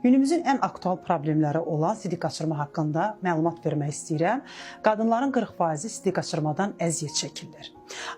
Günümüzün ən aktual problemləri olan sidik qaçırma haqqında məlumat vermək istəyirəm. Qadınların 40%-i sidik qaçırmadan əziyyət çəkirlər.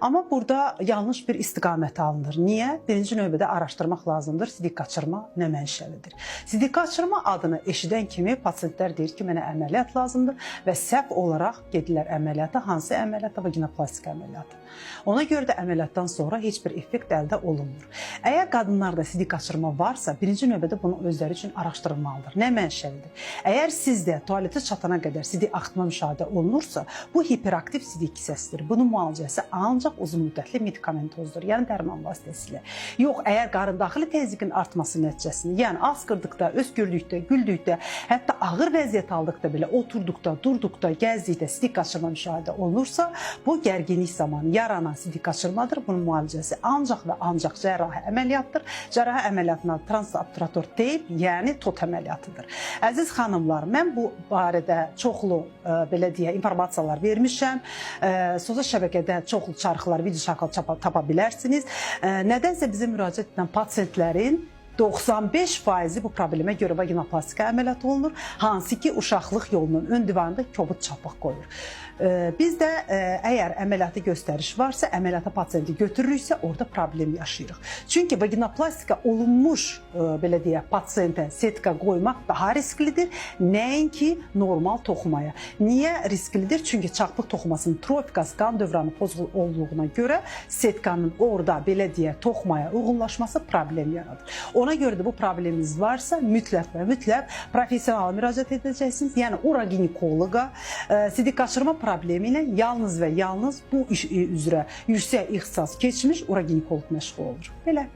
Amma burada yanlış bir istiqamət alınır. Niyə? Birinci növbədə araşdırmaq lazımdır. Sidik qaçırma nə mənşəlidir? Sidik qaçırma adını eşidən kimi pasiyentlər deyir ki, mənə əməliyyat lazımdır və səhv olaraq gedirlər əməliyyata. Hansı əməliyyata? Vaginoplastik əməliyyatı. Ona görə də əməliyyatdan sonra heç bir effekt əldə olunmur. Əgər qadınlarda sidik qaçırma varsa, birinci növbədə bunu özləri üçün araşdırılmalıdır. Nə mənşəlidir? Əgər sizdə tualetə çatana qədər sidik axıtma müşahidə olunursa, bu hiperaktiv sidik kisəsidir. Bunun müalicəsi ancaq uzun müddətli medikamentozdur, yəni dərman vasitəsilə. Yox, əgər qarındaxili təzyiqin artması nəticəsində, yəni askırdıqda, öskürdükdə, güldükdə, hətta ağır vəziyyət aldıqda belə oturduqda, durduqda, gəzdikdə sidik qaçırma müşahidə olunursa, bu gərginlik zamanı yaranan sidik qaçırmadır. Bunun müalicəsi ancaq və ancaq cərrahi əməliyyatdır. Cərrahi əməliyyatına transobturator teyp, yəni TOT əməliyyatıdır. Əziz xanımlar, mən bu barədə çoxlu belə deyə informasiyalar vermişəm. Sosial şəbəkədə çoxlu çarxılar, video çarxılar tapa bilərsiniz. Nədənsə bizim müraciət edən pasiyentlərin 95%-i bu problemə görə vaginoplastika əməliyyatı olunur, hansı ki, uşaqlıq yolunun ön divarında kobud çapıq qoyur. Biz də əgər əməliyyatı göstəriş varsa, əməliyyata pasiyenti götürürüksə, orada problem yaşayırıq. Çünki vaginoplastika olunmuş, belə deyək, pasiyentə setka qoymaq daha risklidir, nəinki normal toxumaya. Niyə risklidir? Çünki çapıq toxumasının trofikası, qan dövranı pozğul olduğuna görə setkanın orada, belə deyək, toxumaya uyğunlaşması problem yaradır. Ona görə də bu probleminiz varsa, mütləq və mütləq professionala müraciət edəcəksiniz, yəni uraginekoloqa. Sidik qaçırma problemi ilə yalnız və yalnız bu iş üzrə yüksək ixtisas keçmiş uraginekoloq məşğul olur. Belə.